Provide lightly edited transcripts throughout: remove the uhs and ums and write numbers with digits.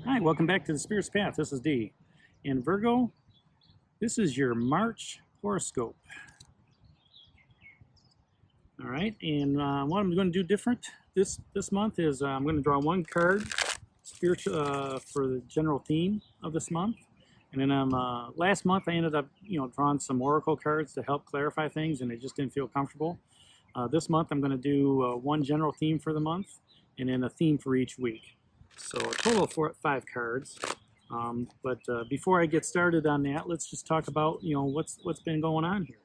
Hi, welcome back to the Spirit's Path. This is D. And Virgo, this is your March horoscope. All right, and what I'm going to do different this month is I'm going to draw one card, spiritual, for the general theme of this month. And then last month I ended up drawing some oracle cards to help clarify things, and it just didn't feel comfortable. This month I'm going to do one general theme for the month, and then a theme for each week. So a total of 5 cards. But before I get started on that, let's just talk about what's been going on here.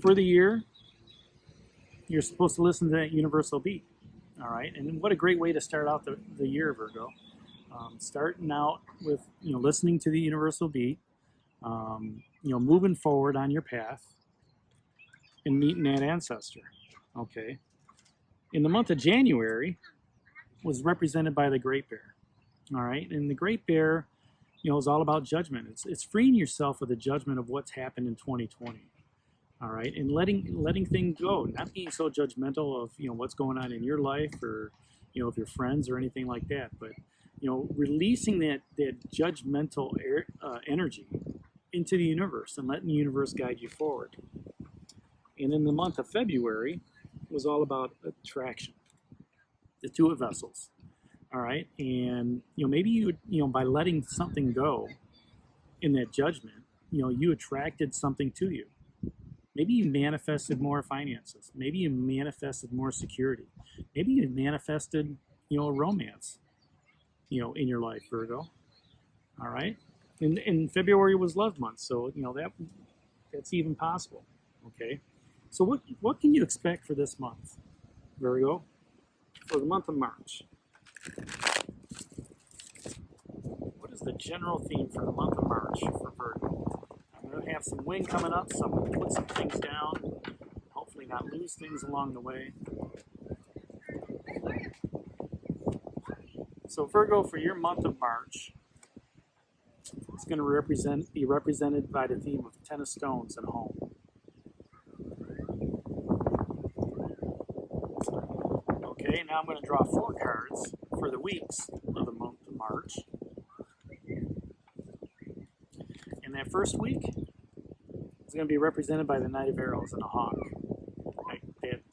For the year, you're supposed to listen to that universal beat. All right, and what a great way to start out the year, Virgo. Starting out with listening to the universal beat, moving forward on your path, and meeting that ancestor. Okay. In the month of January was represented by the Great Bear. All right, and the Great Bear, is all about judgment. It's freeing yourself of the judgment of what's happened in 2020. All right, and letting things go, not being so judgmental of what's going on in your life or of your friends or anything like that, but releasing that judgmental energy into the universe and letting the universe guide you forward. And in the month of February was all about attraction, the two of vessels. All right, and maybe you by letting something go in that judgment, you attracted something to you. Maybe you manifested more finances. Maybe you manifested more security. Maybe you manifested a romance in your life, Virgo. All right, and February was love month, so that's even possible. Okay, so what can you expect for this month, Virgo, for the month of March? What is the general theme for the month of March for Virgo? I'm going to have some wind coming up, so I'm going to put some things down, hopefully not lose things along the way. So Virgo, for your month of March, it's going to be represented by the theme of 10 of Stones and home. Okay, now I'm going to draw 4 cards for the weeks of the month of March. And that first week is going to be represented by the Knight of Arrows and a hawk. Right?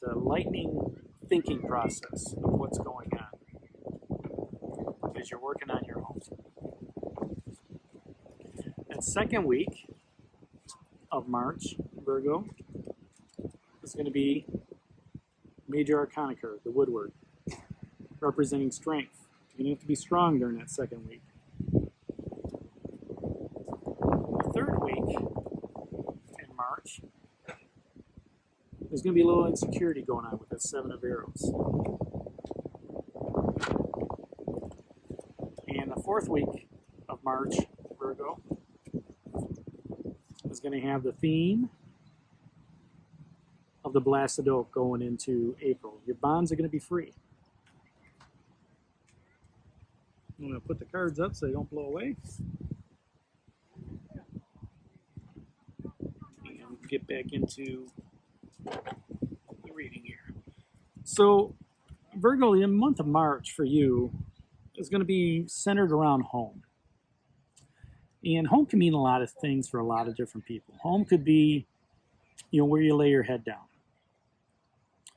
That lightning thinking process of what's going on as you're working on your home. That second week of March, Virgo, is going to be Major Arcana card, the Woodward, representing strength. You're going to have to be strong during that second week. The third week in March, there's going to be a little insecurity going on with that 7 of Arrows. And the fourth week of March, Virgo, is going to have the theme of the Blasted Oak going into April. Your bonds are going to be free. I'm going to put the cards up so they don't blow away. And get back into the reading here. So, Virgo, the month of March for you is going to be centered around home. And home can mean a lot of things for a lot of different people. Home could be, where you lay your head down.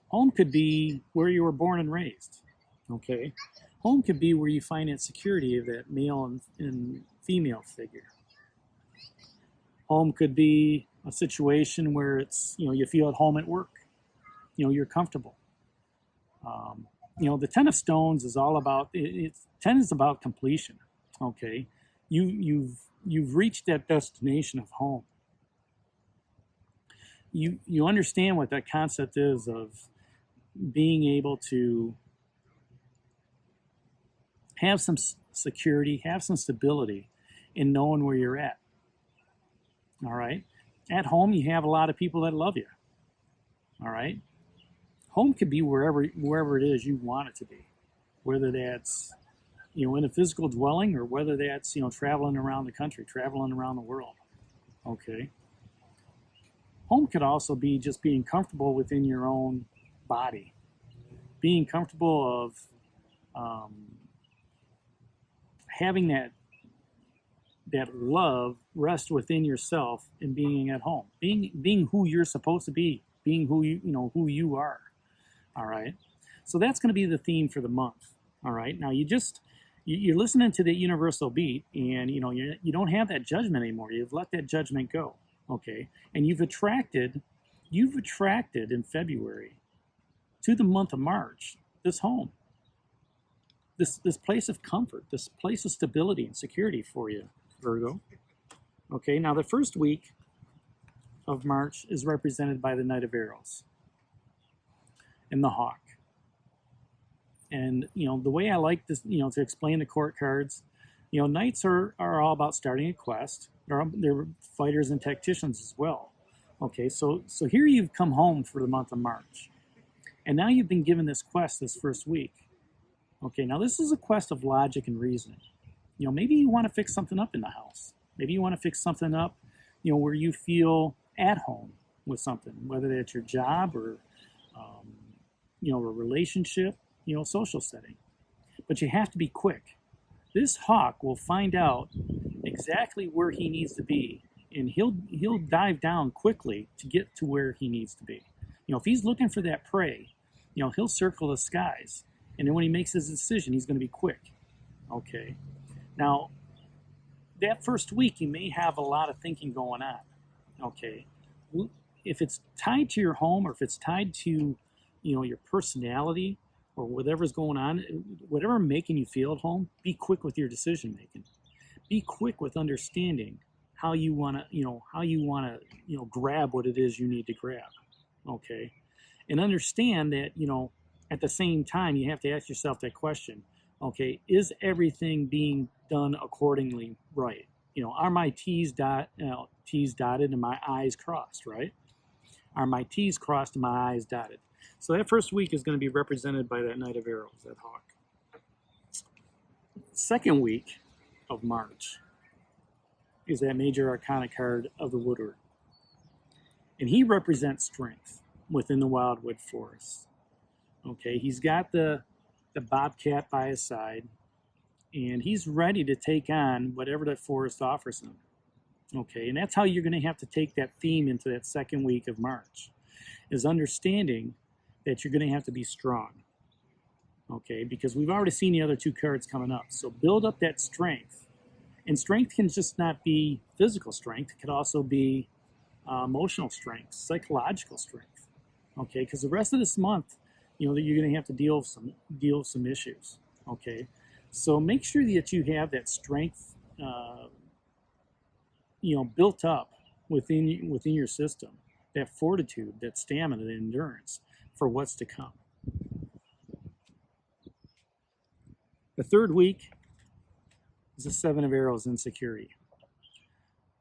Home could be where you were born and raised. Okay? Home could be where you find that security of that male and female figure. Home could be a situation where it's, you feel at home at work. You're comfortable. The 10 of Stones is all about, 10 is about completion. Okay? You've reached that destination of home. You understand what that concept is of being able to have some security, have some stability in knowing where you're at. All right? At home, you have a lot of people that love you. All right? Home could be wherever it is you want it to be, whether that's in a physical dwelling or whether that's traveling around the country, traveling around the world. Okay? Home could also be just being comfortable within your own body, being comfortable of um, having that love rest within yourself and being at home, being who you're supposed to be, being who who you are. All right. So that's going to be the theme for the month. All right. Now you're listening to the universal beat, and you don't have that judgment anymore. You've let that judgment go. Okay. And you've attracted in February to the month of March this home, this place of comfort, this place of stability and security for you, Virgo. Okay, now the first week of March is represented by the Knight of Arrows and the Hawk. And the way I like this, to explain the court cards, knights are all about starting a quest. They're fighters and tacticians as well. Okay, so here you've come home for the month of March, and now you've been given this quest this first week. Okay, now this is a quest of logic and reasoning. Maybe you want to fix something up in the house. Maybe you want to fix something up, where you feel at home with something, whether that's your job or, a relationship, social setting. But you have to be quick. This hawk will find out exactly where he needs to be, and he'll dive down quickly to get to where he needs to be. If he's looking for that prey, he'll circle the skies. And then when he makes his decision, he's going to be quick. Okay. Now, that first week, you may have a lot of thinking going on. Okay. If it's tied to your home, or if it's tied to, your personality, or whatever's going on, whatever making you feel at home, be quick with your decision making. Be quick with understanding how you want to, grab what it is you need to grab. Okay. And understand that, at the same time, you have to ask yourself that question. Okay, is everything being done accordingly right? Are my T's dotted and my I's crossed, right? Are my T's crossed and my I's dotted? So that first week is going to be represented by that Knight of Arrows, that hawk. Second week of March is that Major Arcana card of the Woodward. And he represents strength within the Wildwood Forest. Okay, he's got the bobcat by his side, and he's ready to take on whatever the forest offers him. Okay, and that's how you're going to have to take that theme into that second week of March, is understanding that you're going to have to be strong. Okay, because we've already seen the other two cards coming up. So build up that strength. And strength can just not be physical strength. It could also be emotional strength, psychological strength. Okay, because the rest of this month, that you're going to have to deal with some issues. Okay, so make sure that you have that strength, built up within your system, that fortitude, that stamina, that endurance for what's to come. The third week is the Seven of Arrows, insecurity.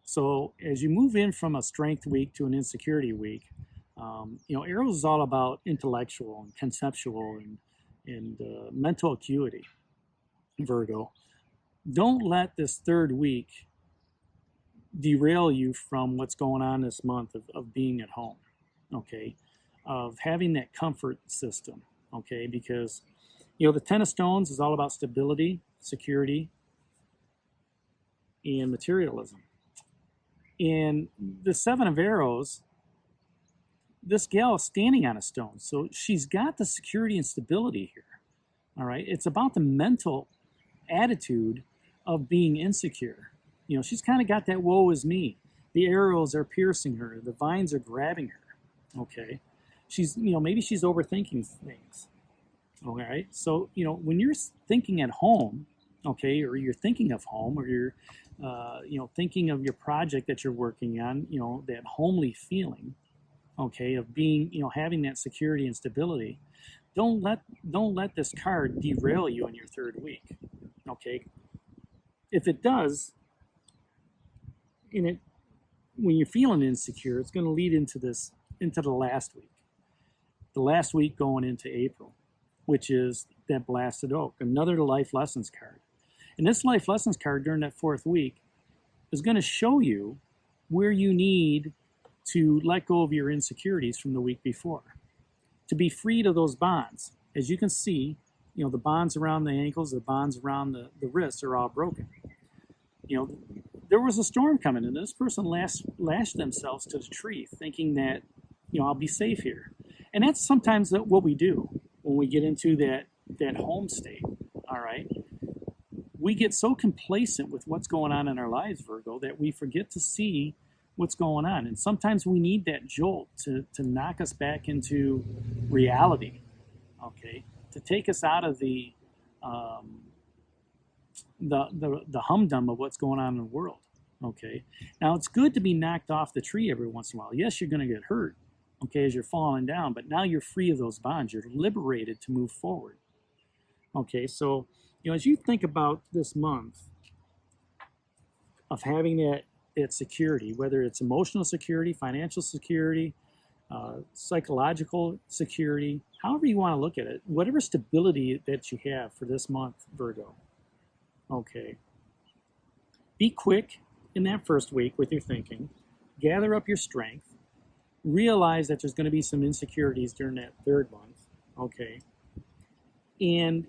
So as you move in from a strength week to an insecurity week, Arrows is all about intellectual and conceptual and mental acuity, Virgo. Don't let this third week derail you from what's going on this month of being at home, okay, of having that comfort system, okay, because, the Ten of Stones is all about stability, security, and materialism. And the Seven of Arrows, this gal is standing on a stone, so she's got the security and stability here. All right, it's about the mental attitude of being insecure. She's kind of got that woe is me. The arrows are piercing her. The vines are grabbing her. Okay, she's maybe she's overthinking things. All right, so when you're thinking at home, okay, or you're thinking of home, or you're thinking of your project that you're working on, that homely feeling, okay, of being, having that security and stability. Don't let this card derail you in your third week, okay? If it does, when you're feeling insecure, it's going to lead into the last week going into April, which is that Blasted Oak, another life lessons card. And this life lessons card during that fourth week is going to show you where you need to let go of your insecurities from the week before, to be freed of those bonds. As you can see, the bonds around the ankles, the bonds around the wrists are all broken. There was a storm coming, and this person lashed themselves to the tree, thinking that, I'll be safe here. And that's sometimes what we do when we get into that home state. All right, we get so complacent with what's going on in our lives, Virgo, that we forget to see what's going on. And sometimes we need that jolt to knock us back into reality. Okay, to take us out of the humdum of what's going on in the world. Okay, now it's good to be knocked off the tree every once in a while. Yes, you're going to get hurt, okay, as you're falling down, but now you're free of those bonds. You're liberated to move forward. Okay, so as you think about this month of having that security, whether it's emotional security, financial security, psychological security, however you want to look at it, whatever stability that you have for this month, Virgo. Okay. Be quick in that first week with your thinking. Gather up your strength. Realize that there's going to be some insecurities during that third month. Okay. And,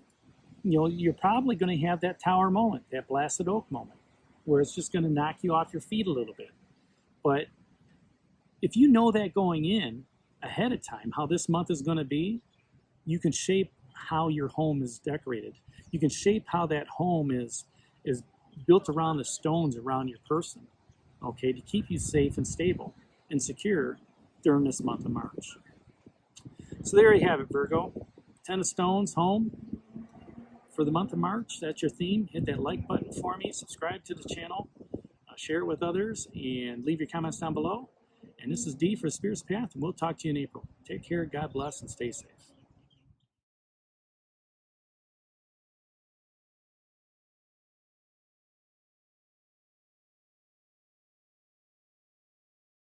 you're probably going to have that tower moment, that blasted oak moment, where it's just going to knock you off your feet a little bit. But if you know that going in ahead of time, how this month is going to be, you can shape how your home is decorated. You can shape how that home is built around the stones around your person, okay, to keep you safe and stable and secure during this month of March. So there you have it, Virgo. 10 of Stones, home for the month of March. That's your theme. Hit that like button for me. Subscribe to the channel. Share it with others, and leave your comments down below. And this is D for Spirit's Path, and we'll talk to you in April. Take care, God bless, and stay safe.